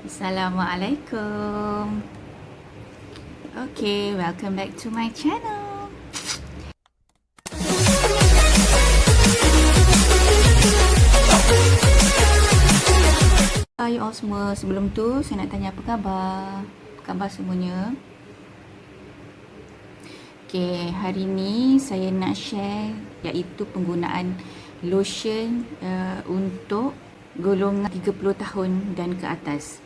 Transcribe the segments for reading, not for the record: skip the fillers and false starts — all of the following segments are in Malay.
Assalamualaikum. Okay, welcome back to my channel. Hai all semua, sebelum tu saya nak tanya apa khabar? Apa khabar semuanya? Okay, hari ni saya nak share iaitu penggunaan lotion untuk golongan 30 tahun dan ke atas.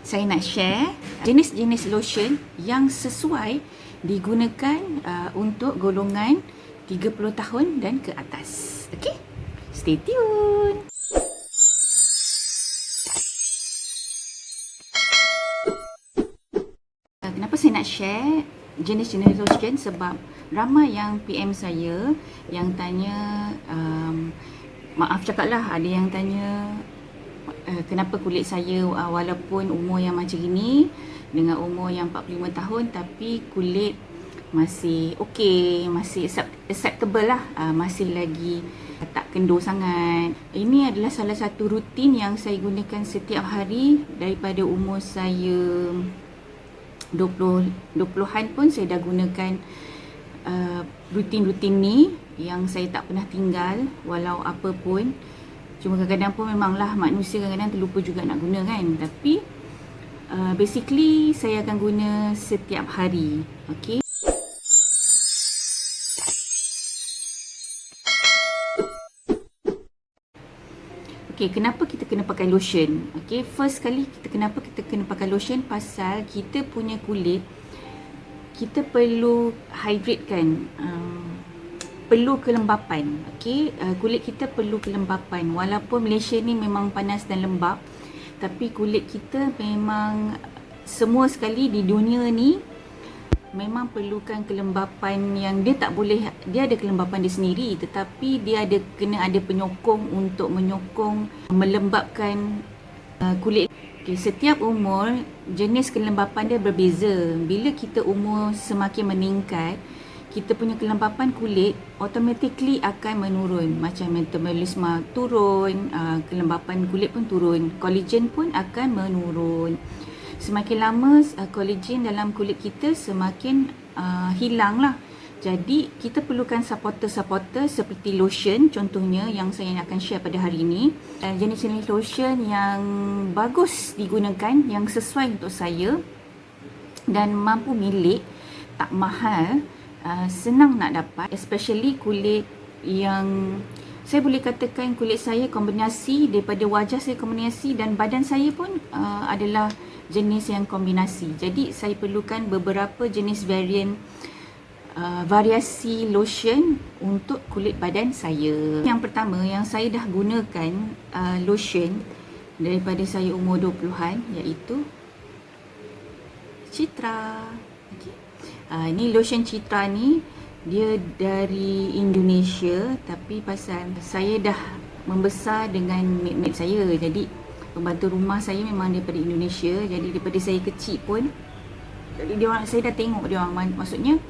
Saya nak share jenis-jenis lotion yang sesuai digunakan untuk golongan 30 tahun dan ke atas. Okey? Stay tune. Kenapa saya nak share jenis-jenis lotion? Sebab ramai yang PM saya yang tanya, maaf cakaplah, ada yang tanya kenapa kulit saya walaupun umur yang macam ini, dengan umur yang 45 tahun, tapi kulit masih okey, masih acceptable lah, masih lagi tak kendur sangat. Ini adalah salah satu rutin yang saya gunakan setiap hari daripada umur saya 20-an pun saya dah gunakan rutin-rutin ni yang saya tak pernah tinggal walau apa pun. Cuma kadang-kadang pun memanglah manusia kadang-kadang terlupa juga nak guna kan. Tapi basically saya akan guna setiap hari. Okay. Okay, kenapa kita kena pakai lotion? Okay, first kali kenapa kita kena pakai lotion? Pasal kita punya kulit, kita perlu hydrate kan, perlu kelembapan. Okay, kulit kita perlu kelembapan. Walaupun Malaysia ni memang panas dan lembap, tapi kulit kita memang semua sekali di dunia ni memang perlukan kelembapan yang dia tak boleh, dia ada kelembapan dia sendiri, tetapi dia kena ada penyokong untuk menyokong melembapkan kulit. Okay, setiap umur jenis kelembapan dia berbeza. Bila kita umur semakin meningkat, kita punya kelembapan kulit automatically akan menurun. Macam metabolisme turun, kelembapan kulit pun turun, collagen pun akan menurun. Semakin lama collagen dalam kulit kita semakin hilang lah. Jadi kita perlukan supporter-supporter seperti lotion contohnya yang saya akan share pada hari ini. Jenis-jenis lotion yang bagus digunakan, yang sesuai untuk saya dan mampu milik, tak mahal, senang nak dapat, especially kulit yang saya boleh katakan kulit saya kombinasi daripada wajah saya kombinasi dan badan saya pun adalah jenis yang kombinasi. Jadi saya perlukan beberapa jenis variasi lotion untuk kulit badan saya. Yang pertama yang saya dah gunakan lotion daripada saya umur 20-an iaitu Citra. Okay. Ni lotion Citra ni dia dari Indonesia, tapi pasal saya dah membesar dengan maid-maid saya, jadi pembantu rumah saya memang daripada Indonesia. Jadi daripada saya kecil pun, jadi dia orang, saya dah tengok dia orang, maksudnya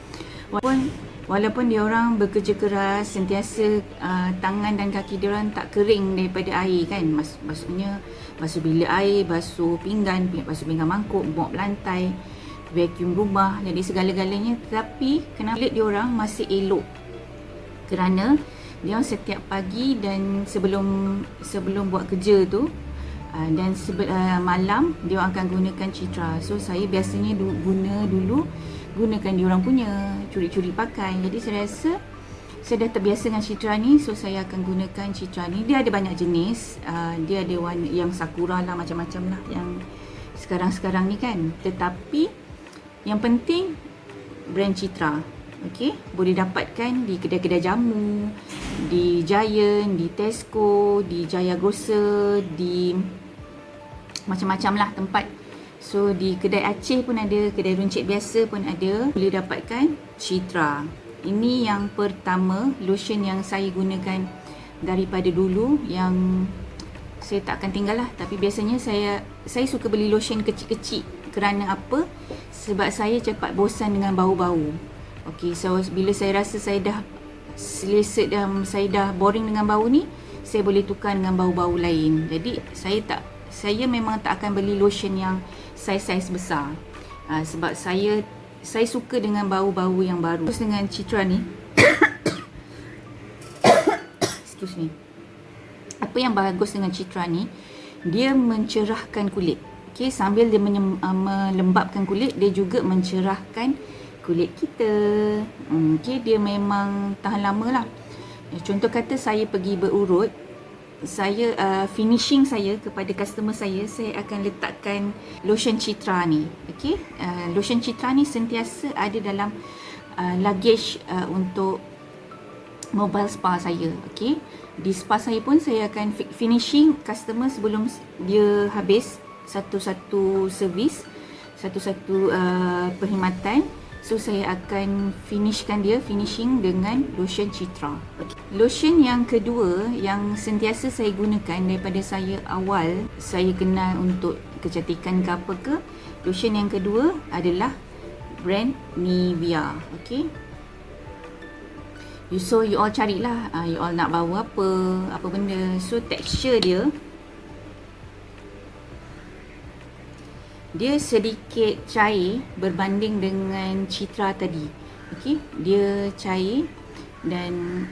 walaupun dia orang bekerja keras sentiasa, tangan dan kaki dia orang tak kering daripada air kan, maksudnya basuh bilik air, basuh pinggan mangkuk, mop lantai, vacuum rumah, jadi segala-galanya. Tetapi kenapa kulit dia orang masih elok? Kerana dia orang setiap pagi dan sebelum buat kerja tu dan malam dia orang akan gunakan Citra. So saya biasanya gunakan dia orang punya, curi-curi pakai. Jadi saya rasa saya dah terbiasa dengan Citra ni, so saya akan gunakan Citra ni. Dia ada banyak jenis, dia ada warna yang sakura lah, macam-macam lah yang sekarang-sekarang ni kan. Tetapi yang penting brand Citra. Okey, boleh dapatkan di kedai-kedai jamu, di Giant, di Tesco, di Jaya Grocer, di macam-macam lah tempat. So di kedai Aceh pun ada, kedai runcit biasa pun ada, boleh dapatkan Citra. Ini yang pertama lotion yang saya gunakan daripada dulu, yang saya tak akan tinggal lah. Tapi biasanya saya suka beli lotion kecil-kecil. Kerana apa? Sebab saya cepat bosan dengan bau-bau. Okey, so bila saya rasa saya dah selesa, saya dah boring dengan bau ni, saya boleh tukar dengan bau-bau lain. Jadi saya memang tak akan beli lotion yang saiz besar. Sebab saya suka dengan bau-bau yang baru. Terus dengan Citra ni, excuse me. Apa yang bagus dengan Citra ni, dia mencerahkan kulit. Okey, sambil dia melembapkan kulit, dia juga mencerahkan kulit kita. Okey, dia memang tahan lama lah. Contoh kata saya pergi berurut, saya finishing saya kepada customer saya akan letakkan lotion Citra ni. Okey, lotion Citra ni sentiasa ada dalam luggage untuk mobile spa saya. Okey, di spa saya pun saya akan finishing customer sebelum dia habis satu-satu servis, satu-satu perkhidmatan. So saya akan finishing dengan lotion Citra. Okay. Lotion yang kedua yang sentiasa saya gunakan daripada saya awal saya kenal untuk kecantikan ke apa ke, lotion yang kedua adalah brand Nivea. Okay, so you all carilah, you all nak bau apa benda. So tekstur dia sedikit cair berbanding dengan Citra tadi. Okey, dia cair dan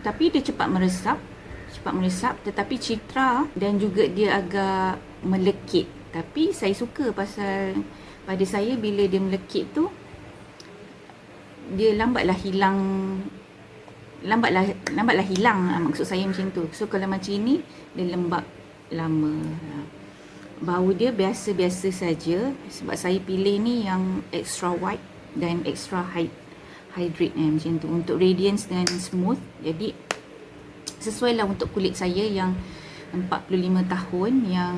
tapi dia cepat meresap, tetapi Citra dan juga dia agak melekit. Tapi saya suka pasal pada saya bila dia melekit tu, dia lambatlah hilang, maksud saya macam tu. So kalau macam ini dia lembab lama. Bau dia biasa-biasa saja sebab saya pilih ni yang extra white dan extra hydrate macam tu untuk radiance dan smooth. Jadi sesuai lah untuk kulit saya yang 45 tahun yang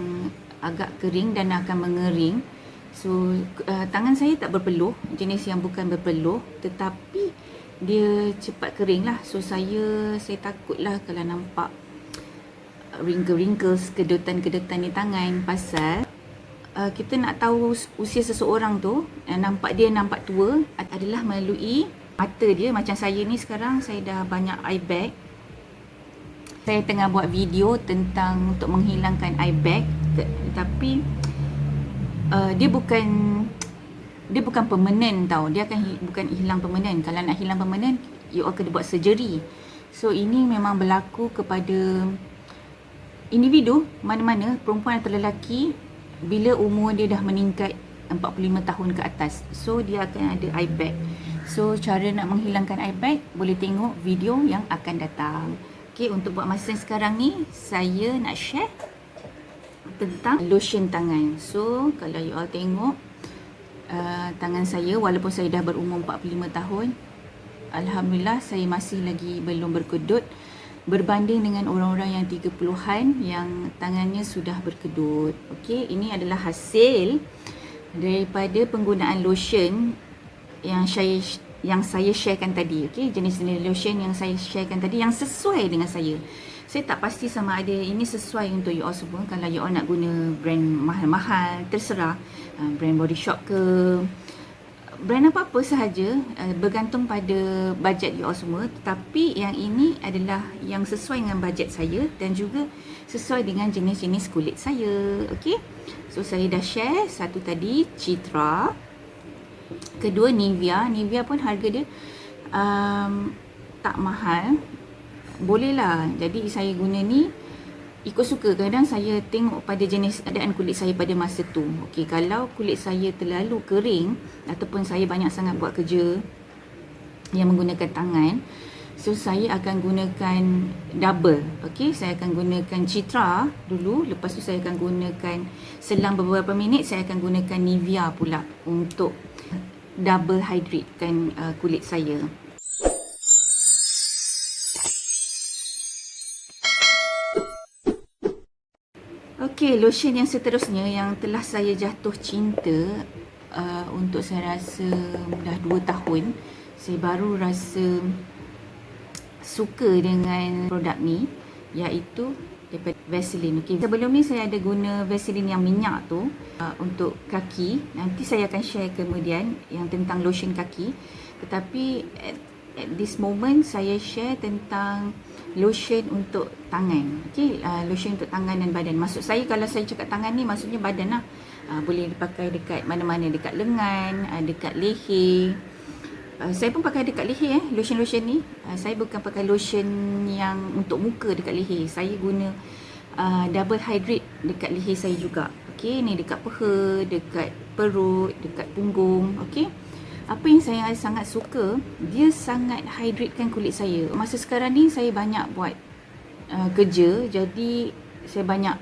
agak kering dan akan mengering. So tangan saya tak berpeluh, jenis yang bukan berpeluh, tetapi dia cepat kering lah. So saya takut lah kalau nampak wrinkles, kedutan-kedutan di tangan. Pasal kita nak tahu usia seseorang tu, nampak tua adalah melalui mata dia. Macam saya ni sekarang saya dah banyak eye bag. Saya tengah buat video tentang untuk menghilangkan eye bag, tapi dia bukan permanen tau. Dia bukan hilang permanen. Kalau nak hilang permanen, you all kena buat surgery. So ini memang berlaku kepada individu mana-mana, perempuan atau lelaki, bila umur dia dah meningkat 45 tahun ke atas. So dia akan ada eye bag. So cara nak menghilangkan eye bag boleh tengok video yang akan datang. Okay, untuk buat masa sekarang ni saya nak share tentang lotion tangan. So kalau you all tengok tangan saya, walaupun saya dah berumur 45 tahun, alhamdulillah saya masih lagi belum berkedut berbanding dengan orang-orang yang 30-an yang tangannya sudah berkedut. Okey, ini adalah hasil daripada penggunaan lotion yang saya sharekan tadi. Okey, jenis-jenis lotion yang saya sharekan tadi yang sesuai dengan saya. Saya tak pasti sama ada ini sesuai untuk you all semua. Kalau you all nak guna brand mahal-mahal, terserah, brand Body Shop ke, brand apa-apa sahaja, bergantung pada bajet you all semua. Tetapi yang ini adalah yang sesuai dengan bajet saya dan juga sesuai dengan jenis-jenis kulit saya. Okey, so saya dah share satu tadi Citra, kedua Nivea. Nivea pun harga dia tak mahal, boleh lah. Jadi saya guna ni ikut suka. Kadang saya tengok pada jenis keadaan kulit saya pada masa tu. Okey, kalau kulit saya terlalu kering ataupun saya banyak sangat buat kerja yang menggunakan tangan, so saya akan gunakan double. Okey, saya akan gunakan Citra dulu, lepas tu saya akan gunakan, selang beberapa minit saya akan gunakan Nivea pula untuk double hydratekan kulit saya. Okey, lotion yang seterusnya yang telah saya jatuh cinta, untuk saya rasa dah 2 tahun saya baru rasa suka dengan produk ni, iaitu daripada Vaseline. Okey, sebelum ni saya ada guna Vaseline yang minyak tu untuk kaki. Nanti saya akan share kemudian yang tentang lotion kaki. Tetapi at this moment saya share tentang lotion untuk tangan. Okey, lotion untuk tangan dan badan. Maksud saya kalau saya cakap tangan ni maksudnya badan lah. Boleh dipakai dekat mana-mana, dekat lengan, dekat leher. Saya pun pakai dekat leher lotion-lotion ni. Saya bukan pakai lotion yang untuk muka dekat leher. Saya guna double hydrate dekat leher saya juga. Okey, ni dekat peha, dekat perut, dekat punggung. Okey. Apa yang saya sangat suka, dia sangat hydratekan kulit saya. Masa sekarang ni saya banyak buat kerja, jadi saya banyak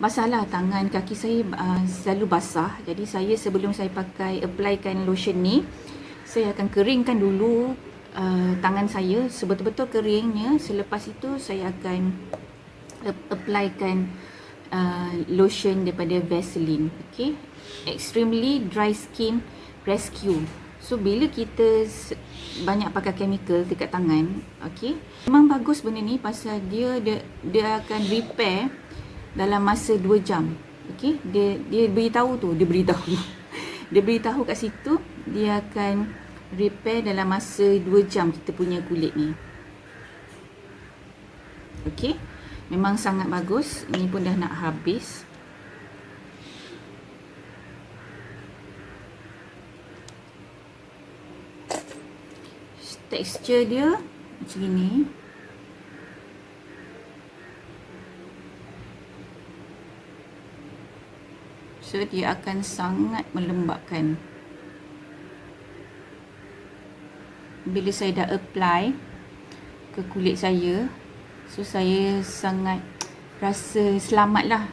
basahlah tangan, kaki saya selalu basah. Jadi saya sebelum saya applykan lotion ni, saya akan keringkan dulu tangan saya sebetul-betul keringnya. Selepas itu saya akan applykan lotion daripada Vaseline. Okay, extremely dry skin rescue. So bila kita banyak pakai chemical dekat tangan, okay, memang bagus benda ni pasal dia akan repair dalam masa 2 jam. Okay, dia beritahu dia beritahu kat situ dia akan repair dalam masa 2 jam kita punya kulit ni. Okay, memang sangat bagus. Ini pun dah nak habis. Tekstur dia macam ni. So dia akan sangat melembabkan. Bila saya dah apply ke kulit saya, so saya sangat rasa selamat lah.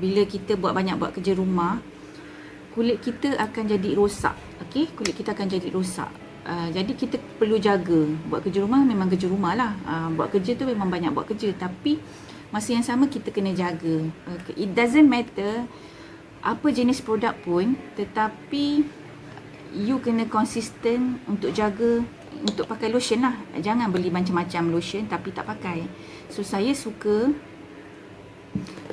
Bila kita banyak buat kerja rumah, kulit kita akan jadi rosak. Okay, kulit kita akan jadi rosak. Jadi kita perlu jaga. Buat kerja rumah memang kerja rumah lah. Buat kerja tu memang banyak buat kerja, tapi masa yang sama kita kena jaga. It doesn't matter apa jenis produk pun, tetapi you kena konsisten untuk jaga, untuk pakai lotion lah. Jangan beli macam-macam lotion tapi tak pakai. So saya suka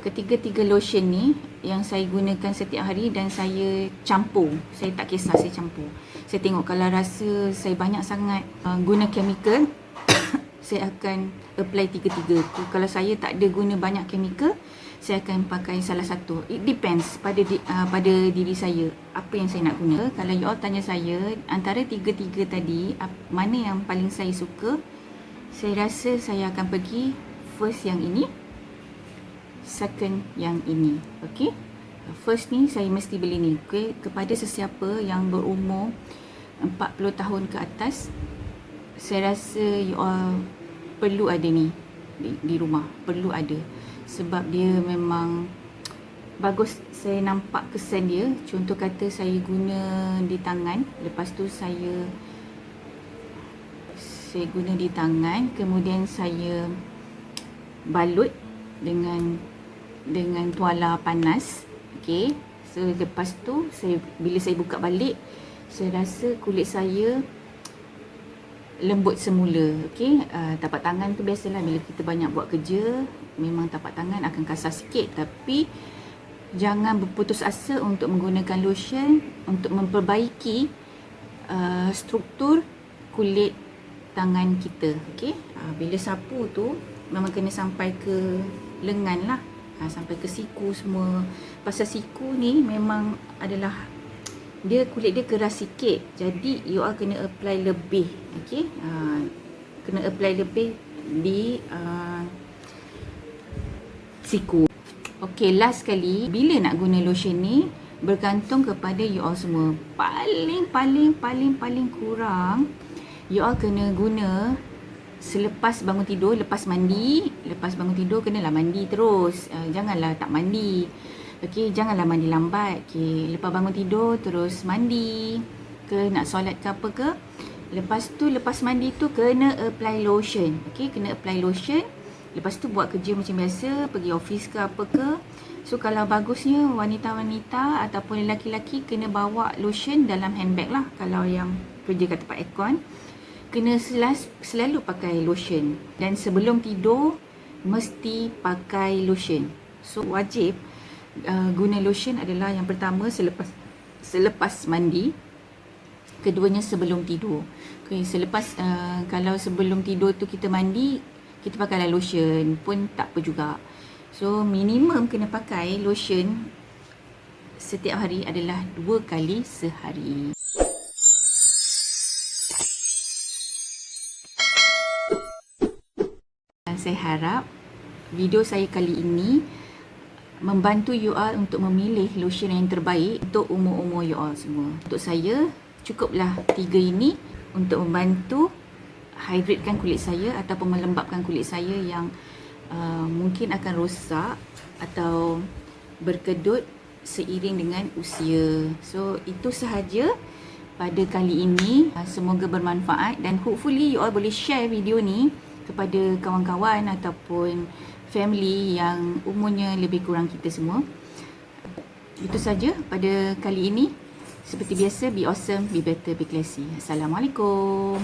ketiga-tiga lotion ni yang saya gunakan setiap hari dan saya campur. Saya tak kisah, saya campur. Saya tengok kalau rasa saya banyak sangat guna chemical, saya akan apply tiga-tiga tu. Kalau saya tak ada guna banyak chemical, saya akan pakai salah satu. It depends pada diri saya apa yang saya nak guna. Kalau you all tanya saya antara tiga-tiga tadi mana yang paling saya suka, saya rasa saya akan pergi first yang ini, second yang ini. Okay, first ni saya mesti beli ni. Okay, kepada sesiapa yang berumur 40 tahun ke atas, saya rasa you all perlu ada ni di rumah, perlu ada. Sebab dia memang bagus. Saya nampak kesan dia. Contoh kata saya guna di tangan, lepas tu saya guna di tangan, kemudian saya balut dengan tuala panas. Okey, so lepas tu bila saya buka balik, saya rasa kulit saya lembut semula. Okey, tapak tangan tu biasalah bila kita banyak buat kerja, memang tapak tangan akan kasar sikit, tapi jangan berputus asa untuk menggunakan lotion untuk memperbaiki struktur kulit tangan kita. Okey, bila sapu tu memang kena sampai ke lengan lah, sampai ke siku semua. Pasal siku ni memang adalah kulit dia keras sikit, jadi you all kena apply lebih. Okey, kena apply lebih di siku. Okey, last sekali, bila nak guna lotion ni bergantung kepada you all semua. Paling kurang you all kena guna selepas bangun tidur, lepas mandi. Lepas bangun tidur kenalah mandi terus. Janganlah tak mandi. Okey, janganlah mandi lambat. Okey, lepas bangun tidur terus mandi ke, nak solat ke apa ke. Lepas tu lepas mandi tu kena apply lotion. Okey, kena apply lotion. Lepas tu buat kerja macam biasa, pergi office ke apa ke. So kalau bagusnya wanita-wanita ataupun lelaki-lelaki kena bawa lotion dalam handbag lah. Kalau yang kerja kat tempat aircon, kena selalu pakai lotion. Dan sebelum tidur mesti pakai lotion. So wajib guna lotion adalah yang pertama selepas mandi. keduanya sebelum tidur. Okay, selepas kalau sebelum tidur tu kita mandi, kita pakai lotion pun tak apa juga. So minimum kena pakai lotion setiap hari adalah 2 kali sehari. Saya harap video saya kali ini membantu you all untuk memilih lotion yang terbaik untuk umur-umur you all semua. Untuk saya, cukuplah 3 ini untuk membantu hydratekan kulit saya ataupun melembapkan kulit saya yang mungkin akan rosak atau berkedut seiring dengan usia. So itu sahaja pada kali ini. Semoga bermanfaat dan hopefully you all boleh share video ni kepada kawan-kawan ataupun family yang umurnya lebih kurang kita semua. Itu saja pada kali ini. Seperti biasa, be awesome, be better, be classy. Assalamualaikum.